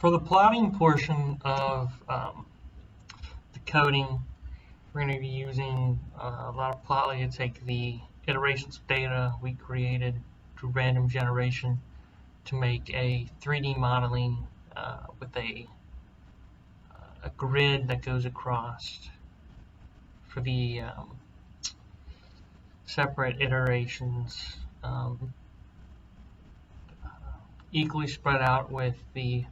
For the plotting portion of the coding, we're going to be using a lot of Plotly to take the iterations of data we created through random generation to make a 3D modeling with a grid that goes across for the separate iterations, equally spread out with the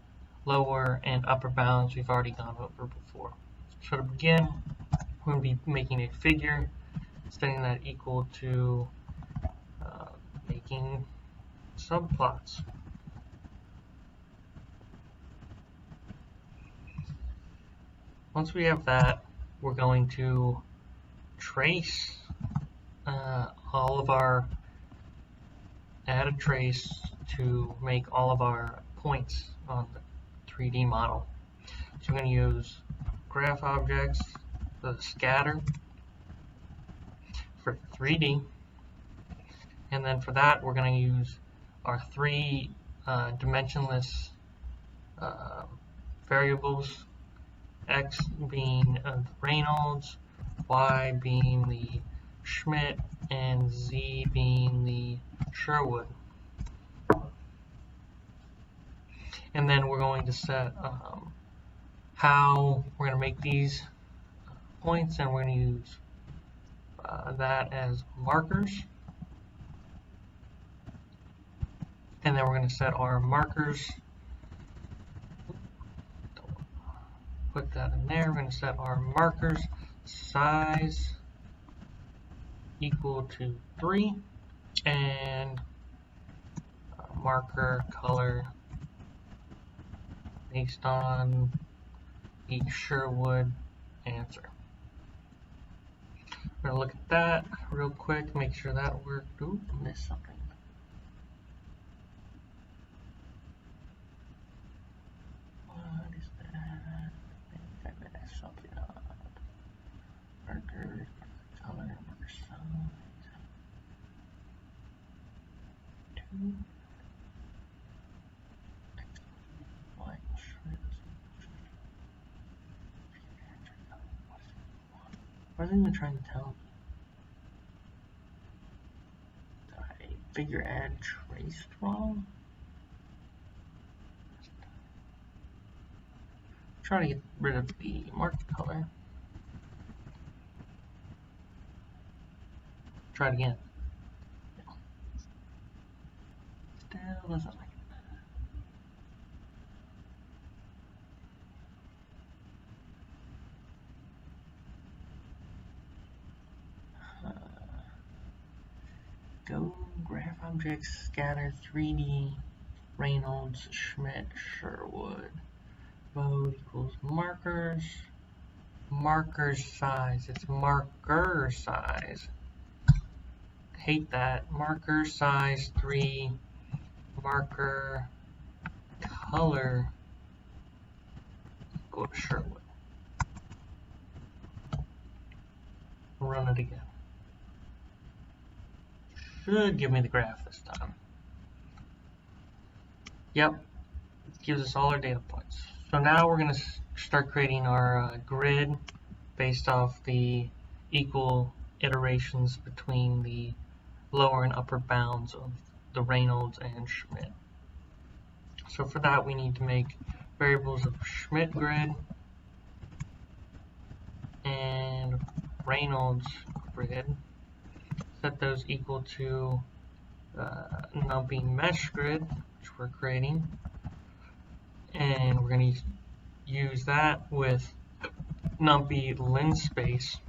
lower and upper bounds we've already gone over before. So to begin, we're going to be making a figure, setting that equal to making subplots. Once we have that, we're going to trace all of our, add a trace to make all of our points on the 3D model. So we're going to use graph objects, the scatter for 3D, and then for that we're going to use our three dimensionless variables, x being the Reynolds, y being the Schmidt, and z being the Sherwood. And then we're going to set how we're going to make these points, and we're going to use that as markers. And then we're going to set our markers, put that in there. We're going to set our markers size equal to 3 and marker color based on the Sherwood answer. We're going to look at that real quick, make sure that worked. Ooh, missed something. What is that? I think I messed something up. Marker, color, marker size. 2. What is it even trying to tell me? Did I figure add traced wrong? Try to get rid of the marker color. Try it again. Still doesn't like it. Go graph objects, scatter 3D, Reynolds, Schmidt, Sherwood. Mode equals markers. Marker size. It's marker size. Hate that. Marker size 3. Marker color equal to Sherwood. Run it again. Should give me the graph this time. Yep, it gives us all our data points. So now we're going to start creating our grid based off the equal iterations between the lower and upper bounds of the Reynolds and Schmidt. So for that we need to make variables of Schmidt grid and Reynolds grid. Set those equal to NumPy mesh grid, which we're creating, and we're going to use that with NumPy linspace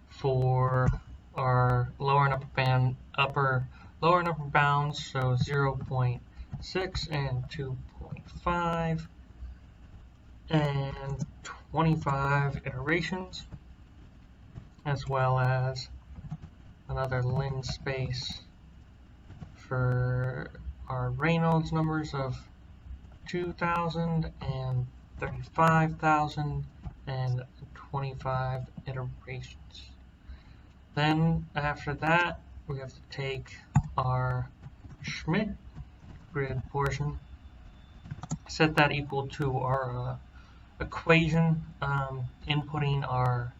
for our lower and upper bounds, so 0.6 and 2.5 and 25 iterations, as well as another linspace for our Reynolds numbers of 2,000 and 35,000 and 25 iterations. Then after that, we have to take our Schmidt grid portion set that equal to our equation, inputting our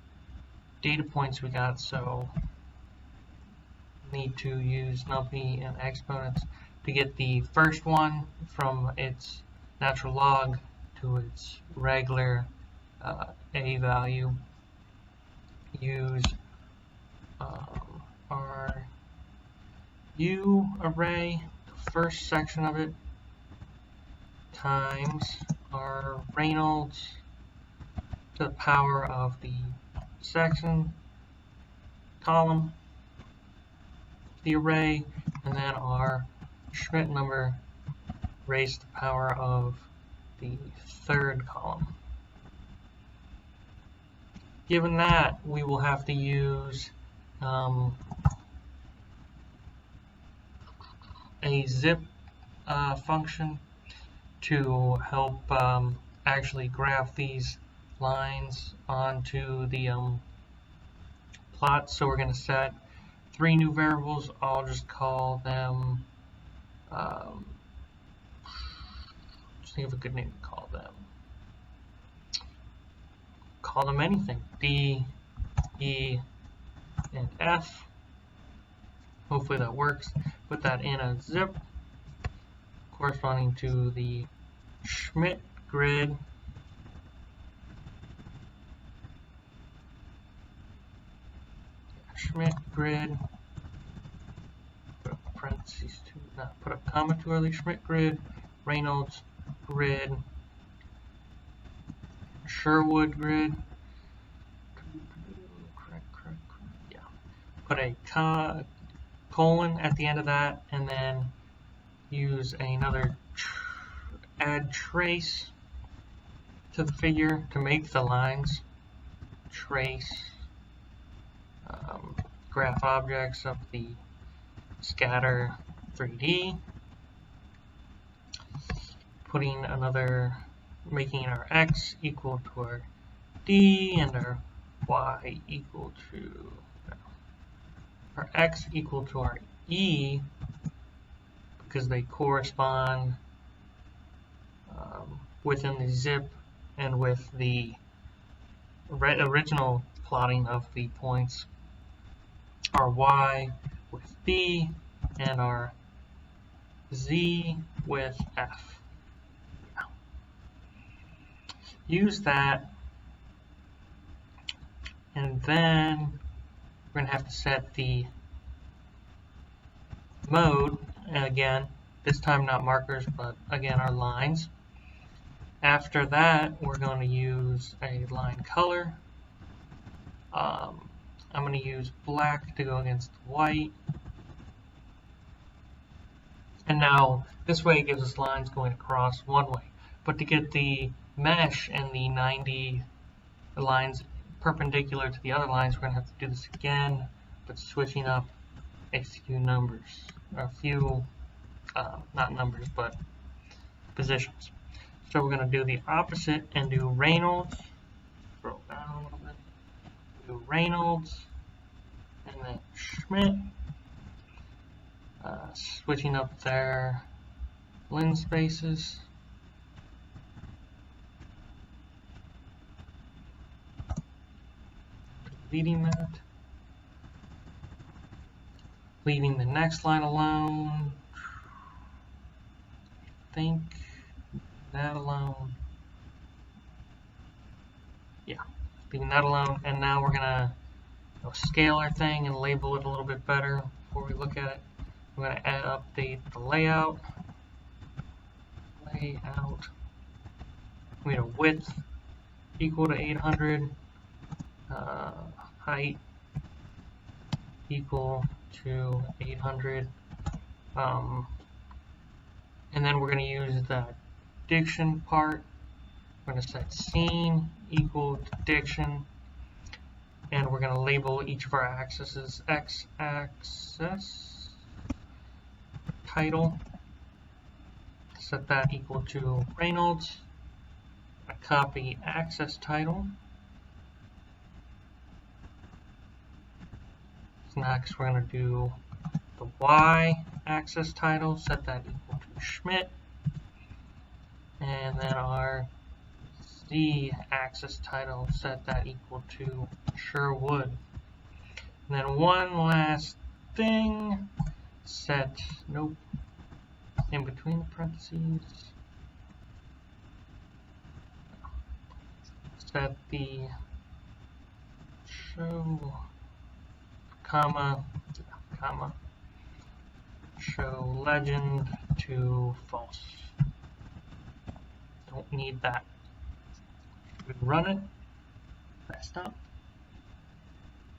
data points we got. So need to use numpy and exponents to get the first one from its natural log to its regular a value. Use our U array, the first section of it, times our Reynolds to the power of the section column, the array, and then our Schmidt number raised to the power of the third column. Given that, we will have to use a zip function to help actually graph these lines onto the plot. So we're going to set 3 new variables. I'll just call them, just think of a good name to call them. Call them anything. D, E, and F. Hopefully that works. Put that in a zip corresponding to the Schmidt grid. Schmidt grid. Put a parentheses to, put a comma too early. Schmidt grid, Reynolds grid, Sherwood grid. Yeah. Put a colon at the end of that, and then use another add trace to the figure to make the lines. Trace graph objects of the scatter 3D. Putting another, making our x equal to our d and our y equal to, our x equal to our e, because they correspond within the zip and with the original plotting of the points. Our y with b and our z with f. Use that, and then we're going to have to set the mode again, this time not markers, but again our lines. After that, we're going to use a line color. I'm going to use black to go against white. And now this way it gives us lines going across one way. But to get the mesh and the 90 lines perpendicular to the other lines, we're going to have to do this again, but switching up a few numbers, a few, not numbers, but positions. So we're going to do the opposite and do Reynolds, scroll down a little bit, do Reynolds, and then Schmidt, switching up their lens spaces. Deleting that. Leaving the next line alone. I think that alone. Yeah, leaving that alone. And now we're gonna scale our thing and label it a little bit better before we look at it. We're gonna update the layout. We need a width equal to 800. Height equal to 800, and then we're going to use that diction part. We're going to set scene equal to diction, and we're going to label each of our axes as x-axis title. Set that equal to Reynolds. I copy axis title. Next, we're going to do the y-axis title, set that equal to Schmidt, and and then our Z-axis title, set that equal to Sherwood. And then one last thing, set, nope, in between the parentheses, set the show, comma, show legend to false. Don't need that. We run it, messed up.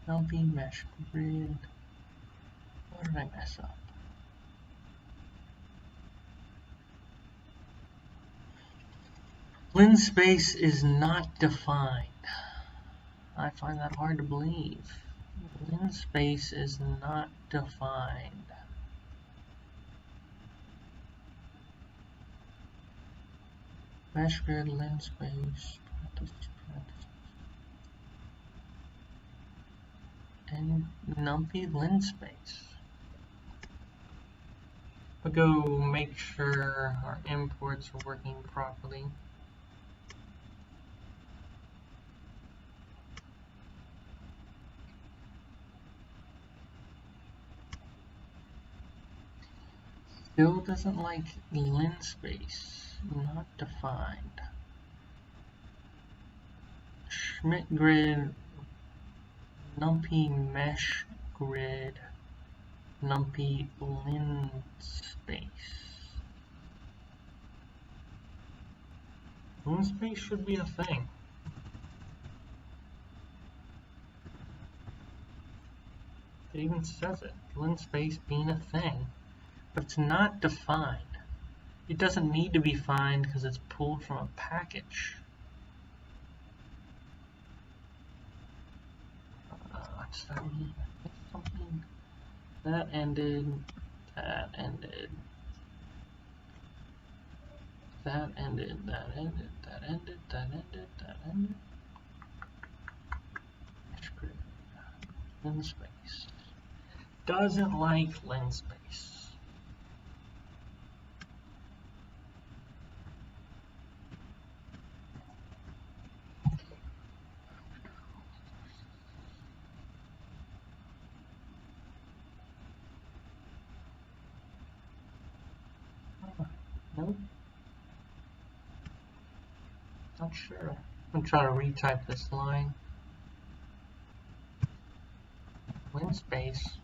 Numpy mesh grid. What did I mess up? Linspace is not defined. I find that hard to believe. Linspace is not defined. Mesh grid linspace. And numpy linspace. We'll go make sure our imports are working properly. Still doesn't like linspace, not defined. Schmidt grid, numpy mesh grid, numpy linspace. Linspace should be a thing. It even says it, linspace being a thing. But it's not defined. It doesn't need to be defined because it's pulled from a package. Something that ended, that ended, that ended, that ended, that ended, that ended, that ended. Linspace doesn't like linspace. Nope. Not sure. I'm gonna try to retype this line. Linspace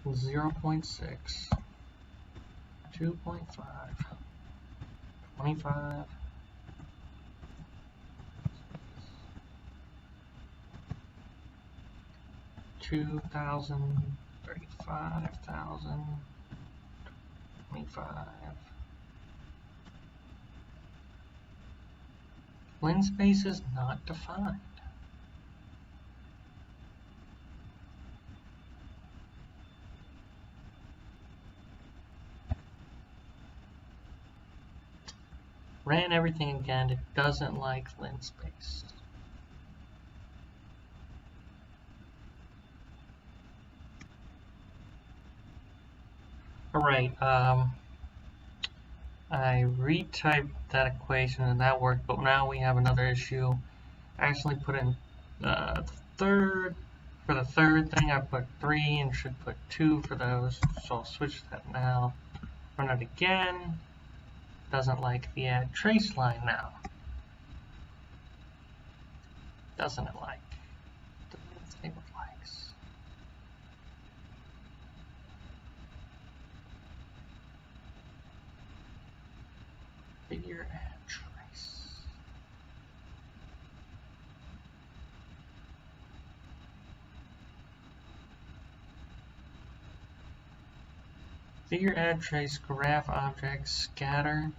0.6, 2.5, 25, 2,000, 35,000, 25. Linspace is not defined. Ran everything again, it doesn't like linspace. Alright, I retyped that equation and that worked, but now we have another issue. I actually put in the third, for the third thing I put 3 and should put 2 for those, so I'll switch that now. Run it again. Doesn't like the add trace line now. Doesn't it like? Let's see what it likes. Figure add trace. Figure add trace graph object scatter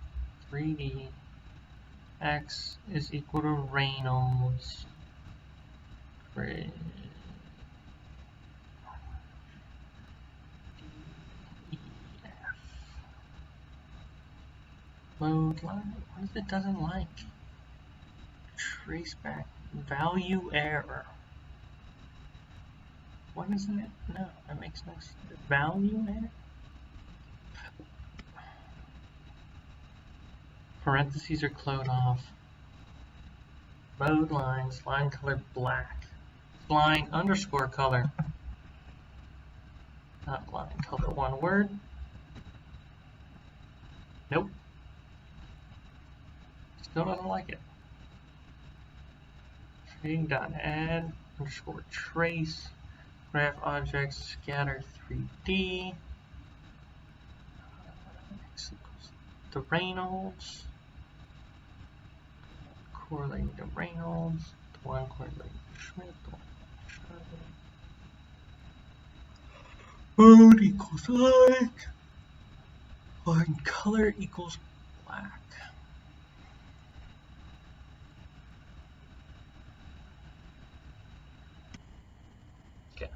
3D x is equal to Reynolds grid DEF. Load line. What if it doesn't like? Trace back value error. What isn't it? No, that makes no sense. Value error? parentheses are closed off. Mode lines, line color black. Line underscore color. Not line color, one word. Nope. Still doesn't like it. Trading.add underscore trace. Graph objects scatter 3D. X equals the Reynolds. Correlating to Reynolds. The one correlating to Schmidt. The one mode equals like. Line color equals black. Okay.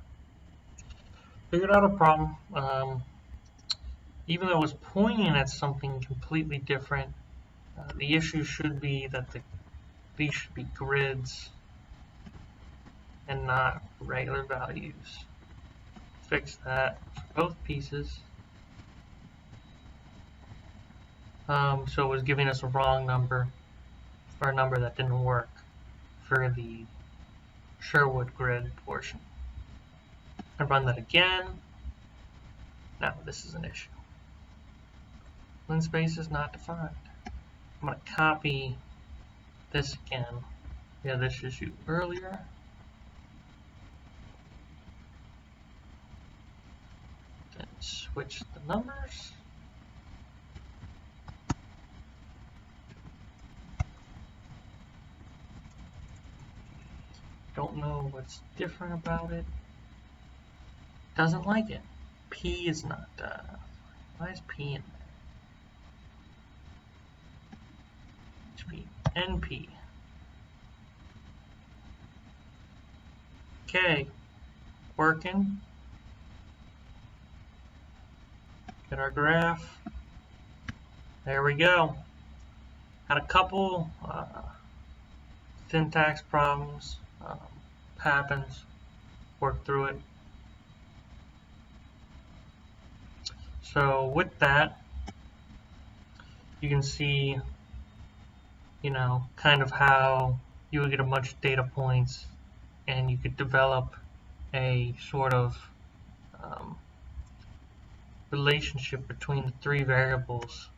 Figured out a problem. Even though it was pointing at something completely different, the issue should be that these should be grids and not regular values. Fix that for both pieces. So it was giving us a wrong number, or a number that didn't work for the Sherwood grid portion. I run that again. Now this is an issue. Lens space is not defined. I'm going to copy this again. We had this issue earlier. Then switch the numbers. Don't know what's different about it. Doesn't like it. P is not. Why is P in there? HP, NP. Okay, working. Get our graph. There we go. Had a couple syntax problems. Happens. Work through it. So with that, you can see, kind of how you would get a bunch of data points, and you could develop a sort of relationship between the three variables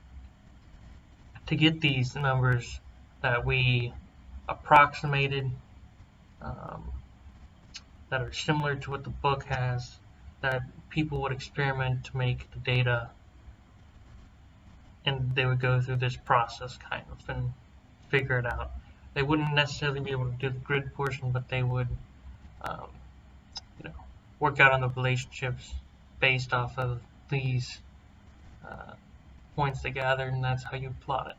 to get these numbers that we approximated, that are similar to what the book has, that people would experiment to make the data, and they would go through this process kind of and figure it out. They wouldn't necessarily be able to do the grid portion, but they would work out on the relationships based off of these points they gathered, and that's how you plot it.